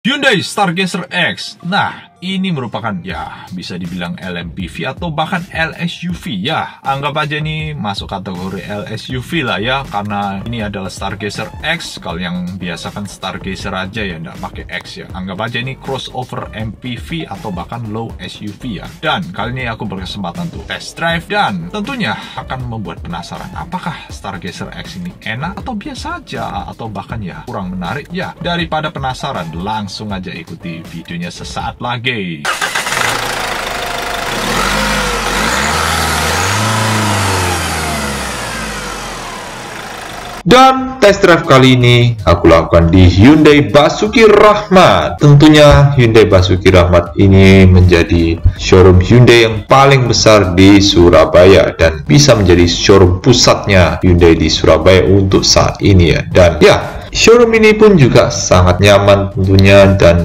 Hyundai Stargazer X. Nah, ini merupakan ya bisa dibilang LMPV atau bahkan LSUV ya. Anggap aja ini masuk kategori LSUV lah ya, karena ini adalah Stargazer X. Kalau yang biasa kan Stargazer aja ya, nggak pakai X ya. Anggap aja ini crossover MPV atau bahkan low SUV ya. Dan kali ini aku berkesempatan tuh test drive dan tentunya akan membuat penasaran apakah Stargazer X ini enak atau biasa aja atau bahkan ya kurang menarik ya. Daripada penasaran, langsung aja ikuti videonya sesaat lagi. Dan test drive kali ini aku lakukan di Hyundai Basuki Rahmat. Tentunya Hyundai Basuki Rahmat ini menjadi showroom Hyundai yang paling besar di Surabaya dan bisa menjadi showroom pusatnya Hyundai di Surabaya untuk saat ini ya. Dan ya, showroom ini pun juga sangat nyaman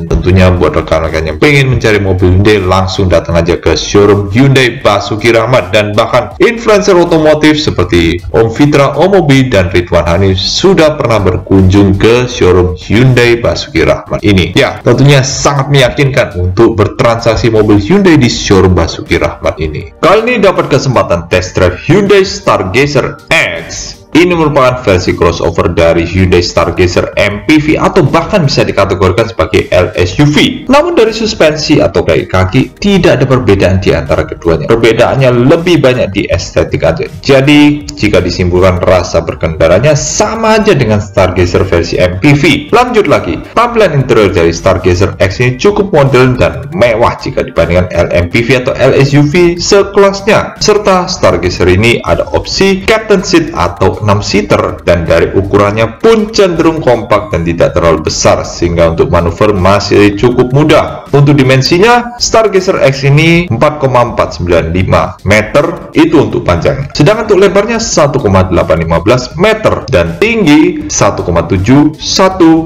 tentunya buat rekan-rekan yang pengen mencari mobil Hyundai, langsung datang aja ke showroom Hyundai Basuki Rahmat. Dan bahkan influencer otomotif seperti Om Fitra, Om Obi, dan Ridwan Hanif sudah pernah berkunjung ke showroom Hyundai Basuki Rahmat ini. Ya, tentunya sangat meyakinkan untuk bertransaksi mobil Hyundai di showroom Basuki Rahmat ini. Kali ini dapat kesempatan test drive Hyundai Stargazer X. Ini merupakan versi crossover dari Hyundai Stargazer MPV atau bahkan bisa dikategorikan sebagai LSUV. Namun dari suspensi atau kaki tidak ada perbedaan di antara keduanya. Perbedaannya lebih banyak di estetik aja. Jadi jika disimpulkan rasa berkendaranya sama aja dengan Stargazer versi MPV. Lanjut lagi, tampilan interior dari Stargazer X ini cukup modern dan mewah jika dibandingkan LMPV atau LSUV sekelasnya. Serta Stargazer ini ada opsi captain seat atau 6-seater, dan dari ukurannya pun cenderung kompak dan tidak terlalu besar sehingga untuk manuver masih cukup mudah. Untuk dimensinya, Stargazer X ini 4,495 meter itu untuk panjang, sedangkan untuk lebarnya 1,815 meter dan tinggi 1,71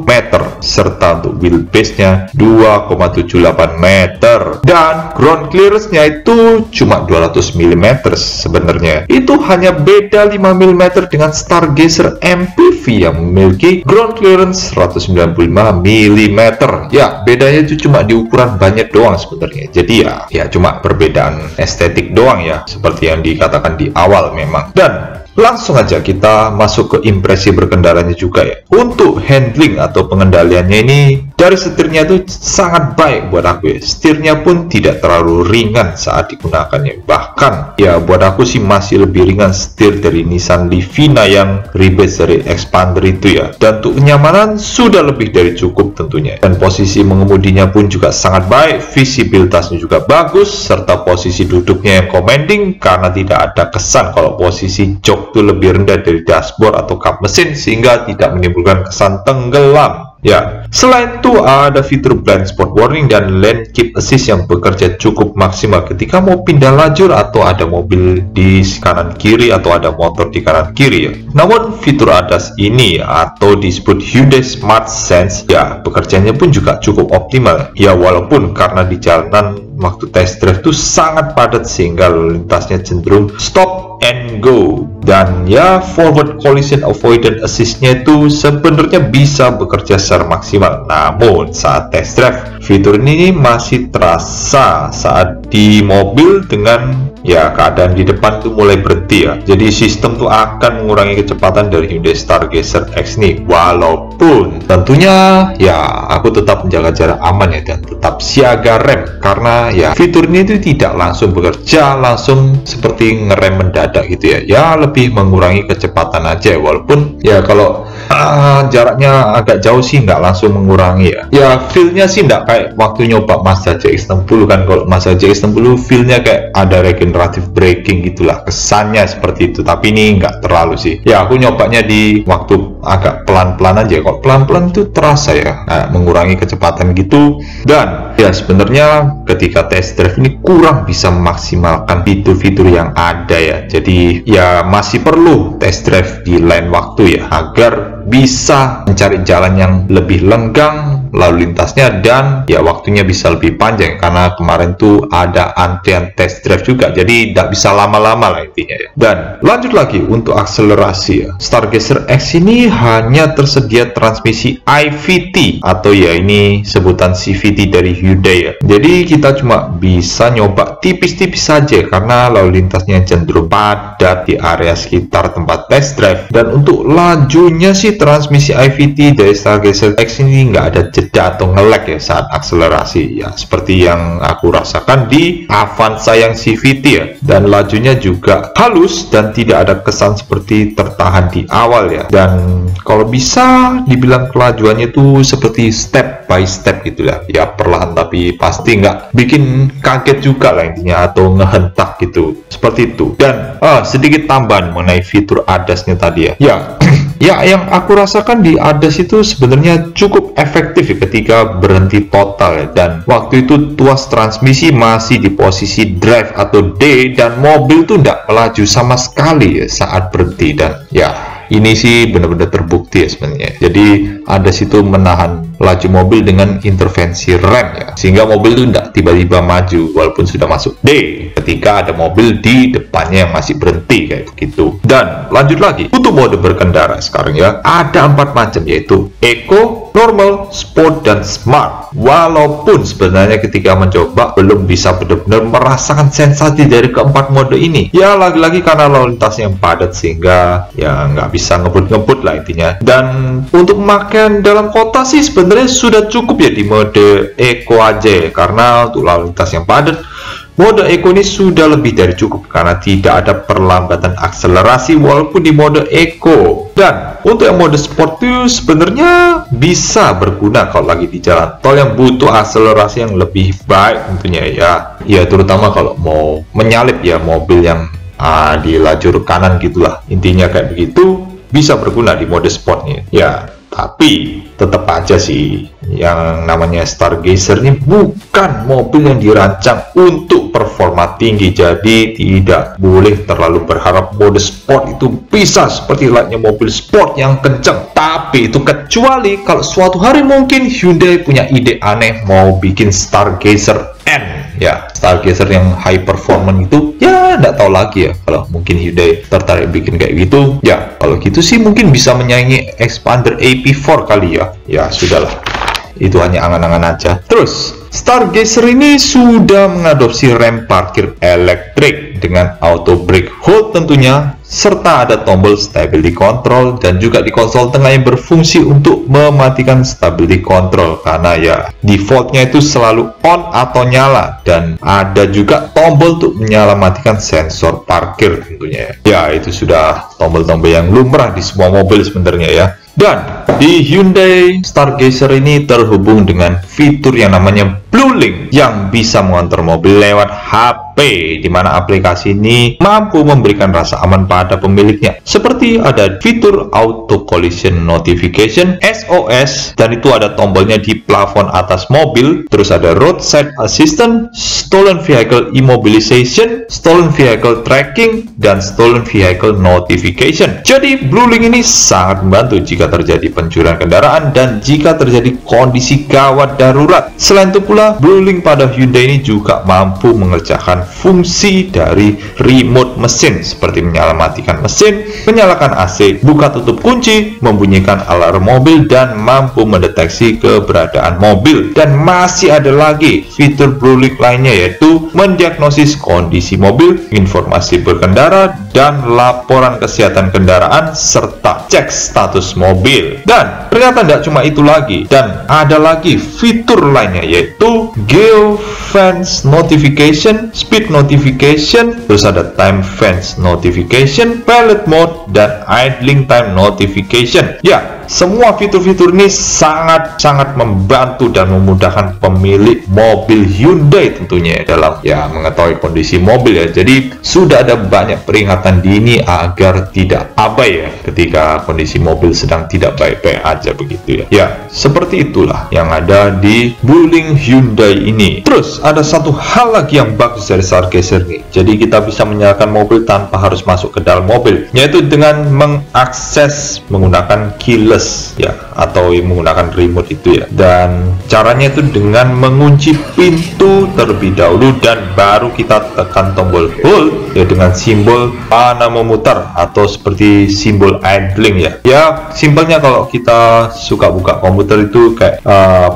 meter, serta untuk wheelbase-nya 2,78 meter dan ground clearance-nya itu cuma 200 mm sebenarnya. Itu hanya beda 5 mm dengan Stargazer MPV yang memiliki ground clearance 195 mm. Ya, bedanya itu cuma di ukuran banyak doang sebenarnya. Jadi ya cuma perbedaan estetik doang ya, seperti yang dikatakan di awal memang. Dan langsung aja kita masuk ke impresi berkendaranya juga ya. Untuk handling atau pengendaliannya ini, dari setirnya itu sangat baik buat aku ya. Setirnya pun tidak terlalu ringan saat digunakannya. Bahkan ya buat aku sih masih lebih ringan setir dari Nissan Livina yang rebase dari expander itu ya. Dan untuk kenyamanan sudah lebih dari cukup tentunya. Dan posisi mengemudinya pun juga sangat baik, visibilitasnya juga bagus, serta posisi duduknya yang commanding karena tidak ada kesan kalau posisi jok itu lebih rendah dari dashboard atau kap mesin sehingga tidak menimbulkan kesan tenggelam. Ya, selain itu ada fitur blind spot warning dan lane keep assist yang bekerja cukup maksimal ketika mau pindah lajur atau ada mobil di kanan kiri atau ada motor di kanan kiri ya. Namun fitur ADAS ini atau disebut Hyundai Smart Sense ya, bekerjanya pun juga cukup optimal ya, walaupun karena di jalanan waktu test drive itu sangat padat sehingga lalu lintasnya cenderung stop and go. Dan ya, forward collision avoidance assist-nya itu sebenarnya bisa bekerja secara maksimal. Namun saat test drive, fitur ini masih terasa saat di mobil dengan ya keadaan di depan tuh mulai berhenti ya. Jadi sistem tuh akan mengurangi kecepatan dari Hyundai Stargazer X nih. Walaupun tentunya ya aku tetap menjaga jarak aman ya dan tetap siaga rem, karena ya fitur ini tuh tidak langsung bekerja langsung seperti ngerem mendadak gitu ya. Ya lebih mengurangi kecepatan aja, walaupun ya kalau jaraknya agak jauh sih nggak langsung mengurangi ya. Ya feel-nya sih nggak kayak waktu nyoba Mazda CX-60 kan. Kalau Mazda CX-60 feel-nya kayak ada regenerative braking gitulah, kesannya seperti itu. Tapi ini nggak terlalu sih. Ya aku nyobanya di waktu agak pelan-pelan aja. Kalau pelan-pelan itu terasa ya mengurangi kecepatan gitu. Dan ya sebenarnya ketika test drive ini kurang bisa memaksimalkan fitur-fitur yang ada ya. Jadi ya masih perlu test drive di lain waktu ya, agar bisa mencari jalan yang lebih lenggang lalu lintasnya, dan ya waktunya bisa lebih panjang karena kemarin tuh ada antrian test drive juga, jadi tidak bisa lama-lama lah intinya ya. Dan lanjut lagi untuk akselerasi ya, Stargazer X ini hanya tersedia transmisi IVT atau ya ini sebutan CVT dari Hyundai ya. Jadi kita cuma bisa nyoba tipis-tipis saja karena lalu lintasnya cenderung padat di area sekitar tempat test drive. Dan untuk lajunya sih transmisi IVT dari Stargazer X ini nggak ada jeda atau nge-lag ya saat akselerasi ya, seperti yang aku rasakan di Avanza yang CVT ya. Dan lajunya juga halus dan tidak ada kesan seperti tertahan di awal ya. Dan kalau bisa dibilang kelajuannya itu seperti step by step gitu ya, ya perlahan tapi pasti nggak bikin kaget juga lah intinya atau ngehentak gitu, seperti itu. Dan sedikit tambahan mengenai fitur ADAS-nya tadi ya. Ya, yang aku rasakan di ADAS itu sebenarnya cukup efektif ya ketika berhenti total ya. Dan waktu itu tuas transmisi masih di posisi drive atau D dan mobil tuh tidak melaju sama sekali ya saat berhenti. Dan ya ini sih benar-benar terbukti ya sebenarnya. Jadi ADAS itu menahan laju mobil dengan intervensi rem ya, sehingga mobil itu tidak tiba-tiba maju walaupun sudah masuk D ketika ada mobil di depannya yang masih berhenti kayak begitu. Dan lanjut lagi untuk mode berkendara sekarang ya, ada 4 macam yaitu Eco, Normal, Sport, dan Smart. Walaupun sebenarnya ketika mencoba belum bisa benar-benar merasakan sensasi dari keempat mode ini ya, lagi-lagi karena lalu lintasnya yang padat sehingga ya nggak bisa ngebut-ngebut lah intinya. Dan untuk pemakaian dalam kota sih sebenarnya sudah cukup ya di mode Eco aja ya, karena untuk lalu lintas yang padat mode Eco ini sudah lebih dari cukup karena tidak ada perlambatan akselerasi walaupun di mode Eco. Dan untuk yang mode Sport itu sebenarnya bisa berguna kalau lagi di jalan tol yang butuh akselerasi yang lebih baik tentunya ya. Ya terutama kalau mau menyalip ya mobil yang di lajur kanan gitulah, intinya kayak begitu, bisa berguna di mode Sportnya ya. Tapi tetap aja sih yang namanya Stargazer ini bukan mobil yang dirancang untuk performa tinggi, jadi tidak boleh terlalu berharap mode sport itu bisa seperti layaknya mobil sport yang kencang. Tapi itu kecuali kalau suatu hari mungkin Hyundai punya ide aneh mau bikin Stargazer N ya, Stargazer yang high performance itu ya nggak tahu lagi ya. Kalau mungkin Hyundai tertarik bikin kayak gitu ya, kalau gitu sih mungkin bisa menyaingi Xpander AP4 kali ya. Ya sudahlah, itu hanya angan-angan aja. Terus Stargazer ini sudah mengadopsi rem parkir elektrik dengan auto brake hold tentunya, serta ada tombol stability control dan juga di konsol tengah yang berfungsi untuk mematikan stability control karena ya defaultnya itu selalu on atau nyala, dan ada juga tombol untuk menyala-matikan sensor parkir tentunya ya. Itu sudah tombol-tombol yang lumrah di semua mobil sebenarnya ya. Dan di Hyundai Stargazer ini terhubung dengan fitur yang namanya BlueLink yang bisa mengontrol mobil lewat HP, di mana aplikasi ini mampu memberikan rasa aman pada pemiliknya. Seperti ada fitur Auto Collision Notification (SOS), dan itu ada tombolnya di plafon atas mobil. Terus ada Roadside Assistant, Stolen Vehicle Immobilization, Stolen Vehicle Tracking, dan Stolen Vehicle Notification. Jadi BlueLink ini sangat membantu jika terjadi pencurian kendaraan dan jika terjadi kondisi gawat darurat. Selain itu pula, BlueLink pada Hyundai ini juga mampu mengerjakan fungsi dari remote mesin seperti menyala-matikan mesin, menyalakan AC, buka tutup kunci, membunyikan alarm mobil, dan mampu mendeteksi keberadaan mobil. Dan masih ada lagi fitur BlueLink lainnya yaitu mendiagnosis kondisi mobil, informasi berkendara, dan laporan kesehatan kendaraan serta cek status mobil. Dan ternyata tidak cuma itu lagi, dan ada lagi fitur lainnya yaitu Geofence Notification, Speed Notification, terus ada Time Fence Notification, Pilot Mode, dan Idling Time Notification. Ya, semua fitur-fitur ini sangat-sangat membantu dan memudahkan pemilik mobil Hyundai tentunya dalam ya mengetahui kondisi mobil ya. Jadi sudah ada banyak peringatan dini agar tidak abai ya ketika kondisi mobil sedang tidak baik-baik aja begitu ya. Ya, seperti itulah yang ada di BlueLink Hyundai ini. Terus ada satu hal lagi yang bagus dari Stargazer ini. Jadi kita bisa menyalakan mobil tanpa harus masuk ke dalam mobil, yaitu dengan mengakses menggunakan keyless atas ya, atau menggunakan remote itu ya. Dan caranya itu dengan mengunci pintu terlebih dahulu dan baru kita tekan tombol hold ya dengan simbol panah memutar atau seperti simbol idling ya. Ya simpelnya kalau kita suka buka komputer itu kayak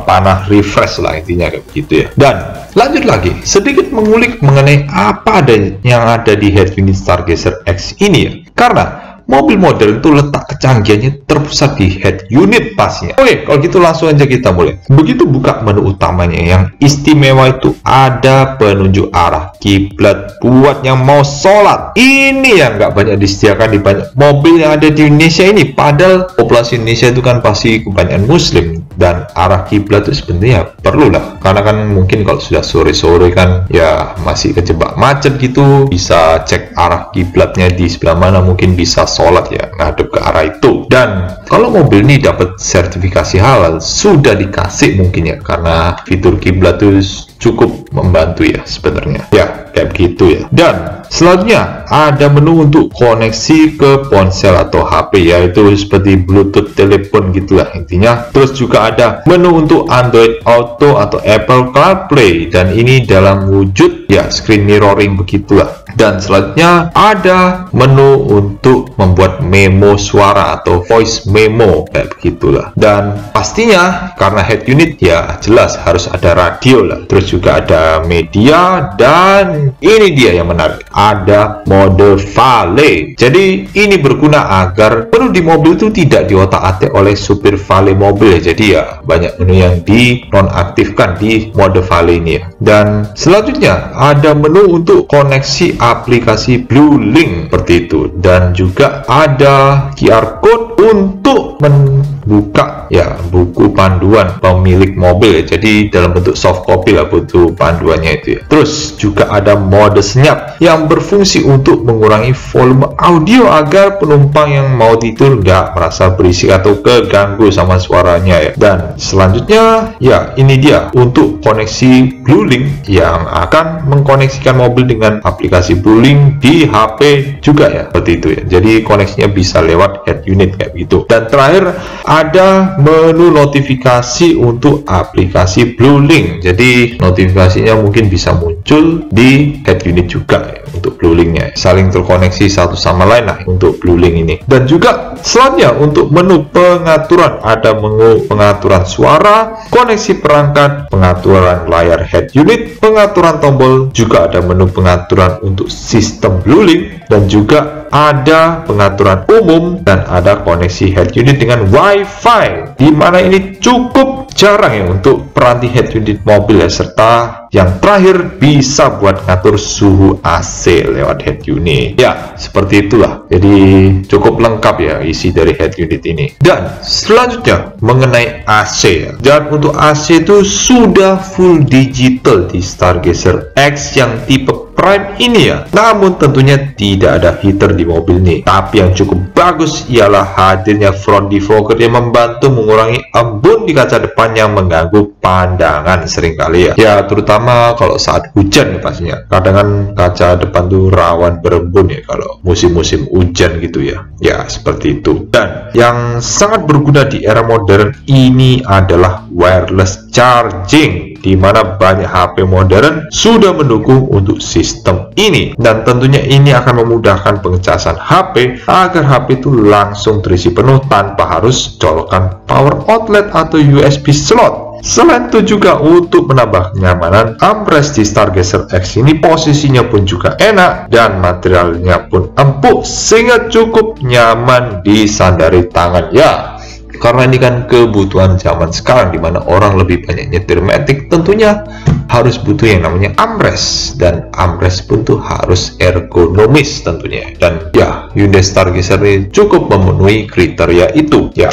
panah refresh lah intinya kayak begitu ya. Dan lanjut lagi sedikit mengulik mengenai apa ada yang ada di head unit Stargazer X ini ya. Karena mobil modern itu letak kecanggihannya terpusat di head unit pastinya. Oke, kalau gitu langsung aja kita mulai. Begitu buka menu utamanya, yang istimewa itu ada penunjuk arah kiblat buat yang mau sholat. Ini yang nggak banyak disediakan di banyak mobil yang ada di Indonesia ini. Padahal populasi Indonesia itu kan pasti kebanyakan Muslim, dan arah kiblat itu sebenarnya perlu lah. Karena kan mungkin kalau sudah sore-sore kan ya masih kejebak macet gitu, bisa cek arah kiblatnya di sebelah mana, mungkin bisa sholat ya ngadep ke arah itu. Dan kalau mobil ini dapat sertifikasi halal, sudah dikasih mungkin ya, karena fitur kiblat itu cukup membantu ya sebenarnya ya, kayak begitu ya. Dan selanjutnya ada menu untuk koneksi ke ponsel atau HP, yaitu seperti Bluetooth telepon gitulah intinya. Terus juga ada menu untuk Android Auto atau Apple CarPlay, dan ini dalam wujud ya screen mirroring begitulah. Dan selanjutnya ada menu untuk membuat memo suara atau voice memo kayak begitulah. Dan pastinya karena head unit ya jelas harus ada radio lah. Terus juga ada media, dan ini dia yang menarik, ada mode valet. Jadi ini berguna agar menu di mobil itu tidak diotak-atik oleh supir valet mobil ya. Jadi ya banyak menu yang dinonaktifkan di mode valet ini ya. Dan selanjutnya ada menu untuk koneksi aplikasi BlueLink seperti itu, dan juga ada QR code untuk membuka ya buku panduan pemilik mobil ya. Jadi dalam bentuk soft copy lah buku panduannya itu ya. Terus juga ada mode senyap yang berfungsi untuk mengurangi volume audio agar penumpang yang mau tidur nggak merasa berisik atau keganggu sama suaranya ya. Dan selanjutnya ya ini dia untuk koneksi BlueLink yang akan mengkoneksikan mobil dengan aplikasi BlueLink di HP juga ya, seperti itu ya. Jadi koneksinya bisa lewat head unit kayak gitu. Dan terakhir ada menu notifikasi untuk aplikasi BlueLink. Jadi notifikasinya mungkin bisa muncul di head unit juga ya, untuk BlueLink-nya saling terkoneksi satu sama lain lah untuk BlueLink ini. Dan juga selanjutnya untuk menu pengaturan, ada menu pengaturan suara, koneksi perangkat, pengaturan layar head unit, pengaturan tombol, juga ada menu pengaturan untuk sistem BlueLink, dan juga ada pengaturan umum, dan ada koneksi head unit dengan Wi-Fi, di mana ini cukup jarang ya untuk peranti head unit mobil ya. Serta yang terakhir bisa buat ngatur suhu AC lewat head unit ya, seperti itulah. Jadi cukup lengkap ya isi dari head unit ini. Dan selanjutnya mengenai AC ya. Dan untuk AC itu sudah full digital di Stargazer X yang tipe Prime ini ya. Namun tentunya tidak ada heater di mobil ini. Tapi yang cukup bagus ialah hadirnya front defogger yang membantu mengurangi embun di kaca depan yang mengganggu pandangan seringkali ya. Ya terutama kalau saat hujan ya pastinya. Kadang kan kaca depan tuh rawan berembun ya kalau musim-musim hujan gitu ya. Ya seperti itu. Dan yang sangat berguna di era modern ini adalah wireless charging, di mana banyak HP modern sudah mendukung untuk sistem ini. Dan tentunya ini akan memudahkan pengecasan HP agar HP itu langsung terisi penuh tanpa harus colokkan power outlet atau USB slot. Selain itu juga untuk menambah kenyamanan, armrest di Stargazer X ini posisinya pun juga enak dan materialnya pun empuk sehingga cukup nyaman disandari tangan ya. Karena ini kan kebutuhan zaman sekarang, dimana orang lebih banyak nyetir matic, tentunya harus butuh yang namanya armrest, dan armrest pun tuh harus ergonomis tentunya. Dan ya Hyundai Stargazer ini cukup memenuhi kriteria itu ya.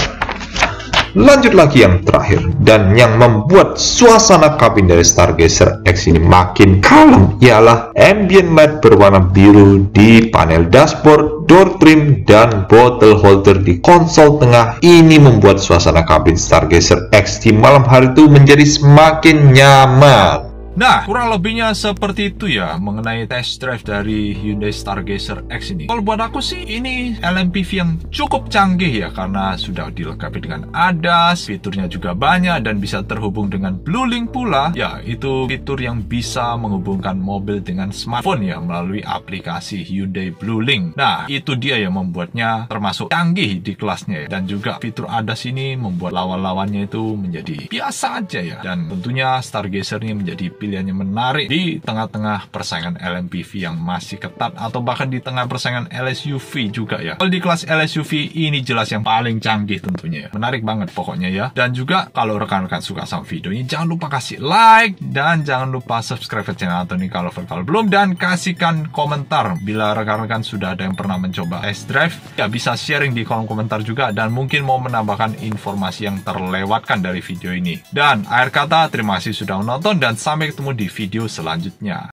Lanjut lagi yang terakhir, dan yang membuat suasana kabin dari Stargazer X ini makin kalem ialah ambient light berwarna biru di panel dashboard, door trim, dan bottle holder di konsol tengah. Ini membuat suasana kabin Stargazer X di malam hari itu menjadi semakin nyaman. Nah, kurang lebihnya seperti itu ya mengenai test drive dari Hyundai Stargazer X ini. Kalau buat aku sih ini LMPV yang cukup canggih ya, karena sudah dilengkapi dengan ADAS, fiturnya juga banyak dan bisa terhubung dengan BlueLink pula. Ya, itu fitur yang bisa menghubungkan mobil dengan smartphone ya melalui aplikasi Hyundai BlueLink. Nah, itu dia yang membuatnya termasuk canggih di kelasnya ya. Dan juga fitur ADAS ini membuat lawan-lawannya itu menjadi biasa aja ya. Dan tentunya Stargazer ini menjadi pilihan yang menarik di tengah-tengah persaingan LMPV yang masih ketat atau bahkan di tengah persaingan LSUV juga ya. Kalau di kelas LSUV ini jelas yang paling canggih tentunya ya. Menarik banget pokoknya ya. Dan juga kalau rekan-rekan suka sama video ini jangan lupa kasih like dan jangan lupa subscribe ke channel Anthony kalau belum, dan kasihkan komentar bila rekan-rekan sudah ada yang pernah mencoba test drive ya, bisa sharing di kolom komentar juga dan mungkin mau menambahkan informasi yang terlewatkan dari video ini. Dan akhir kata, terima kasih sudah menonton dan sampai ketemu di video selanjutnya.